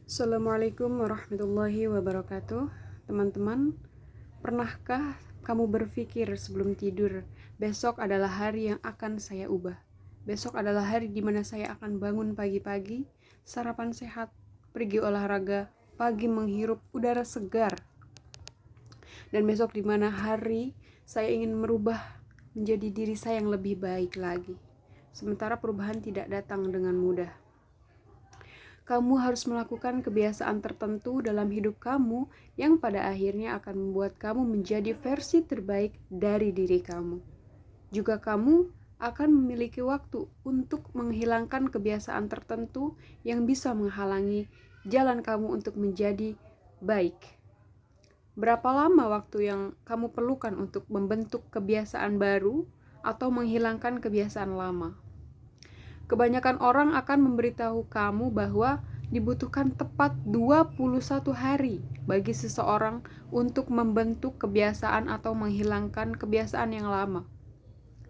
Assalamualaikum warahmatullahi wabarakatuh. Teman-teman, pernahkah kamu berpikir sebelum tidur, besok adalah hari yang akan saya ubah? Besok adalah hari di mana saya akan bangun pagi-pagi, sarapan sehat, pergi olahraga, pagi menghirup udara segar. Dan besok di mana hari saya ingin merubah menjadi diri saya yang lebih baik lagi. Sementara perubahan tidak datang dengan mudah. Kamu harus melakukan kebiasaan tertentu dalam hidup kamu yang pada akhirnya akan membuat kamu menjadi versi terbaik dari diri kamu. Juga kamu akan memiliki waktu untuk menghilangkan kebiasaan tertentu yang bisa menghalangi jalan kamu untuk menjadi baik. Berapa lama waktu yang kamu perlukan untuk membentuk kebiasaan baru atau menghilangkan kebiasaan lama? Kebanyakan orang akan memberitahu kamu bahwa dibutuhkan tepat 21 hari bagi seseorang untuk membentuk kebiasaan atau menghilangkan kebiasaan yang lama.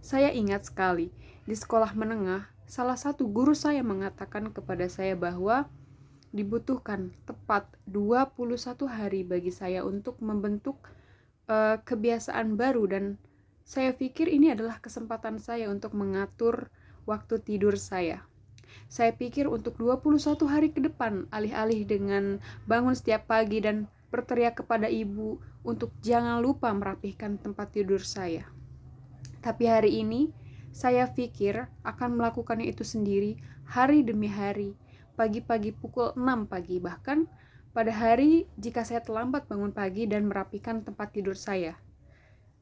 Saya ingat sekali, di sekolah menengah, salah satu guru saya mengatakan kepada saya bahwa dibutuhkan tepat 21 hari bagi saya untuk membentuk kebiasaan baru, dan saya pikir ini adalah kesempatan saya untuk mengatur waktu tidur saya. Saya pikir untuk 21 hari ke depan, alih-alih dengan bangun setiap pagi dan berteriak kepada ibu untuk jangan lupa merapihkan tempat tidur saya. Tapi hari ini, saya pikir akan melakukannya itu sendiri hari demi hari, pagi-pagi pukul 6 pagi, bahkan pada hari jika saya terlambat bangun pagi dan merapikan tempat tidur saya.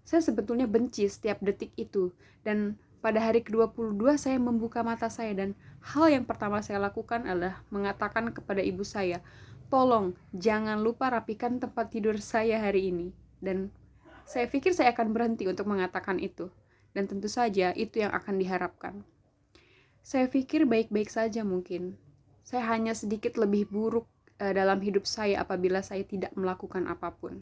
Saya sebetulnya benci setiap detik itu, dan pada hari ke-22 saya membuka mata saya dan hal yang pertama saya lakukan adalah mengatakan kepada ibu saya, tolong jangan lupa rapikan tempat tidur saya hari ini. Dan saya pikir saya akan berhenti untuk mengatakan itu, dan tentu saja itu yang akan diharapkan. Saya pikir baik-baik saja mungkin. Saya hanya sedikit lebih buruk dalam hidup saya apabila saya tidak melakukan apapun.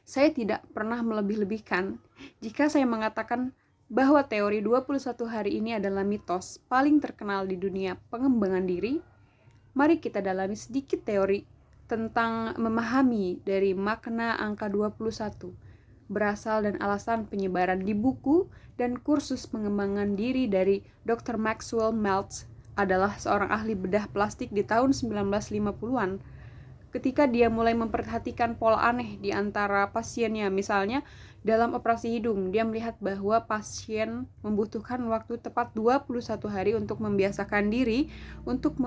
Saya tidak pernah melebih-lebihkan jika saya mengatakan bahwa teori 21 hari ini adalah mitos paling terkenal di dunia pengembangan diri. Mari kita dalami sedikit teori tentang memahami dari makna angka 21, berasal dan alasan penyebaran di buku dan kursus pengembangan diri dari Dr. Maxwell Maltz, adalah seorang ahli bedah plastik di tahun 1950-an. Ketika dia mulai memperhatikan pola aneh di antara pasiennya, misalnya dalam operasi hidung, dia melihat bahwa pasien membutuhkan waktu tepat 21 hari untuk membiasakan diri untuk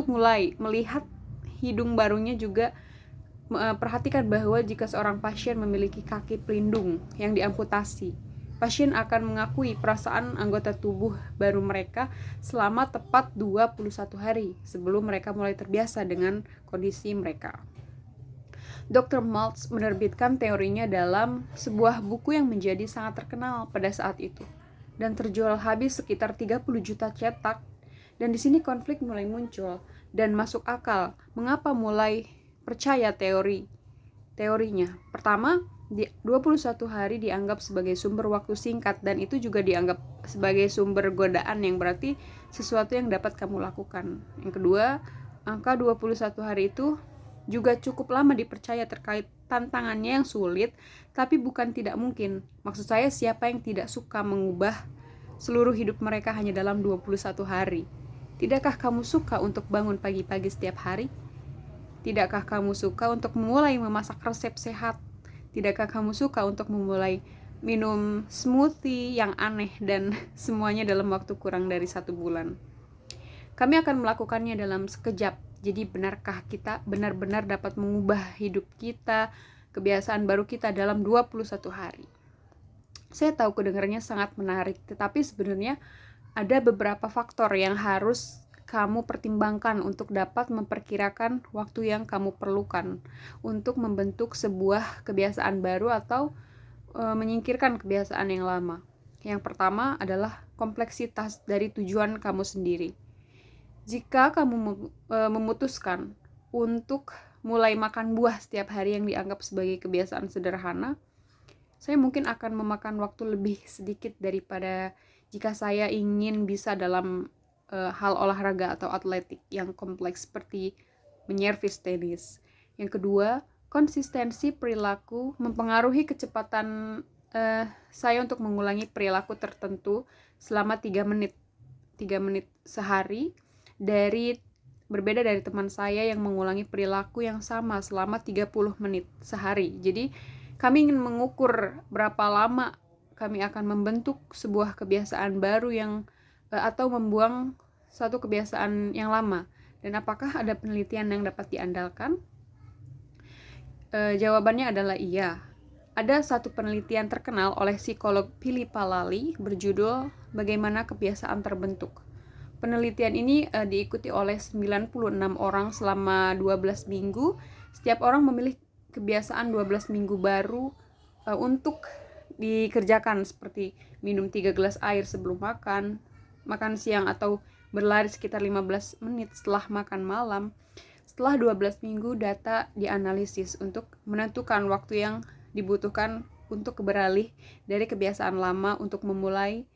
mulai melihat hidung barunya. Juga perhatikan bahwa jika seorang pasien memiliki kaki pelindung yang diamputasi, pasien akan mengakui perasaan anggota tubuh baru mereka selama tepat 21 hari sebelum mereka mulai terbiasa dengan kondisi mereka. Dr. Maltz menerbitkan teorinya dalam sebuah buku yang menjadi sangat terkenal pada saat itu dan terjual habis sekitar 30 juta cetak. Dan di sini konflik mulai muncul dan masuk akal mengapa mulai percaya teorinya. Pertama, 21 hari dianggap sebagai sumber waktu singkat, dan itu juga dianggap sebagai sumber godaan yang berarti sesuatu yang dapat kamu lakukan. Yang kedua, angka 21 hari itu juga cukup lama dipercaya terkait tantangannya yang sulit, tapi bukan tidak mungkin. Maksud saya, siapa yang tidak suka mengubah seluruh hidup mereka hanya dalam 21 hari? Tidakkah kamu suka untuk bangun pagi-pagi setiap hari? Tidakkah kamu suka untuk memulai memasak resep sehat? Tidakkah kamu suka untuk memulai minum smoothie yang aneh dan semuanya dalam waktu kurang dari 1 bulan? Kami akan melakukannya dalam sekejap. Jadi benarkah kita benar-benar dapat mengubah hidup kita, kebiasaan baru kita dalam 21 hari? Saya tahu kedengarannya sangat menarik, tetapi sebenarnya ada beberapa faktor yang harus kamu pertimbangkan untuk dapat memperkirakan waktu yang kamu perlukan untuk membentuk sebuah kebiasaan baru atau menyingkirkan kebiasaan yang lama. Yang pertama adalah kompleksitas dari tujuan kamu sendiri. Jika kamu memutuskan untuk mulai makan buah setiap hari yang dianggap sebagai kebiasaan sederhana, saya mungkin akan memakan waktu lebih sedikit daripada jika saya ingin bisa dalam hal olahraga atau atletik yang kompleks seperti menyervis tenis. Yang kedua, konsistensi perilaku mempengaruhi kecepatan saya untuk mengulangi perilaku tertentu selama 3 menit sehari, berbeda dari teman saya yang mengulangi perilaku yang sama selama 30 menit sehari. Jadi kami ingin mengukur berapa lama kami akan membentuk sebuah kebiasaan baru atau membuang suatu kebiasaan yang lama, dan apakah ada penelitian yang dapat diandalkan? Jawabannya adalah iya. Ada satu penelitian terkenal oleh psikolog Philippa Lally berjudul Bagaimana Kebiasaan Terbentuk. Penelitian ini diikuti oleh 96 orang selama 12 minggu. Setiap orang memilih kebiasaan 12 minggu baru untuk dikerjakan, seperti minum 3 gelas air sebelum makan, makan siang, atau berlari sekitar 15 menit setelah makan malam. Setelah 12 minggu, data dianalisis untuk menentukan waktu yang dibutuhkan untuk beralih dari kebiasaan lama untuk memulai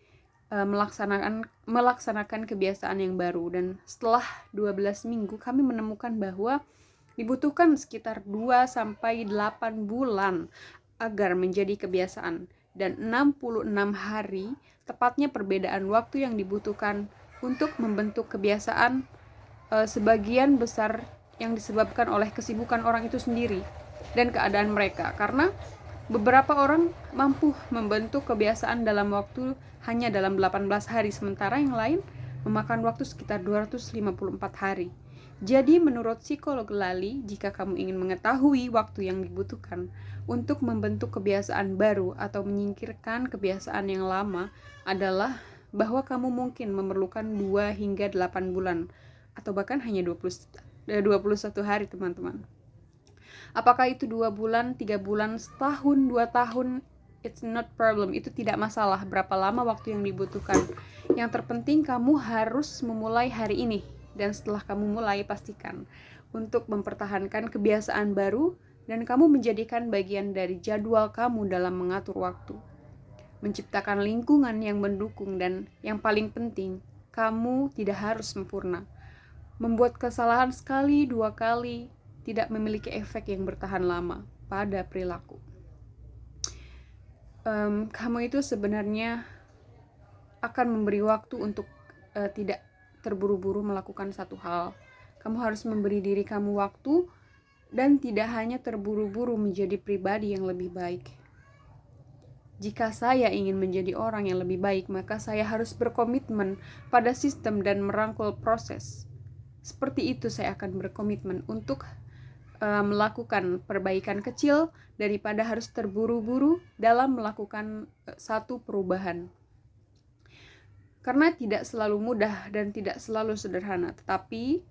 melaksanakan kebiasaan yang baru. Dan setelah 12 minggu kami menemukan bahwa dibutuhkan sekitar 2-8 bulan agar menjadi kebiasaan, dan 66 hari tepatnya perbedaan waktu yang dibutuhkan untuk membentuk kebiasaan, sebagian besar yang disebabkan oleh kesibukan orang itu sendiri dan keadaan mereka, karena beberapa orang mampu membentuk kebiasaan dalam waktu hanya dalam 18 hari, sementara yang lain memakan waktu sekitar 254 hari. Jadi menurut psikolog Lally, jika kamu ingin mengetahui waktu yang dibutuhkan untuk membentuk kebiasaan baru atau menyingkirkan kebiasaan yang lama, adalah bahwa kamu mungkin memerlukan 2 hingga 8 bulan atau bahkan hanya 21 hari, teman-teman. Apakah itu 2 bulan, 3 bulan, setahun, 2 tahun, it's not problem. Itu tidak masalah berapa lama waktu yang dibutuhkan. Yang terpenting kamu harus memulai hari ini, dan setelah kamu mulai, pastikan untuk mempertahankan kebiasaan baru dan kamu menjadikan bagian dari jadwal kamu dalam mengatur waktu, menciptakan lingkungan yang mendukung, dan yang paling penting, kamu tidak harus sempurna. Membuat kesalahan sekali, 2 kali tidak memiliki efek yang bertahan lama pada perilaku. Kamu itu sebenarnya akan memberi waktu untuk tidak terburu-buru melakukan satu hal. Kamu harus memberi diri kamu waktu dan tidak hanya terburu-buru menjadi pribadi yang lebih baik. Jika saya ingin menjadi orang yang lebih baik, maka saya harus berkomitmen pada sistem dan merangkul proses. Seperti itu saya akan berkomitmen untuk melakukan perbaikan kecil daripada harus terburu-buru dalam melakukan satu perubahan. Karena tidak selalu mudah dan tidak selalu sederhana, tetapi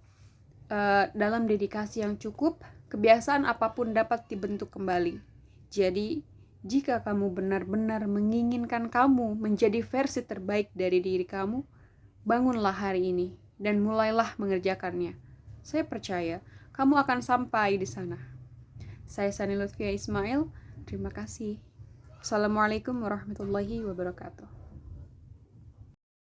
dalam dedikasi yang cukup, kebiasaan apapun dapat dibentuk kembali. Jadi, jika kamu benar-benar menginginkan kamu menjadi versi terbaik dari diri kamu, bangunlah hari ini dan mulailah mengerjakannya. Saya percaya kamu akan sampai di sana. Saya Sani Lutfia Ismail. Terima kasih. Assalamualaikum warahmatullahi wabarakatuh.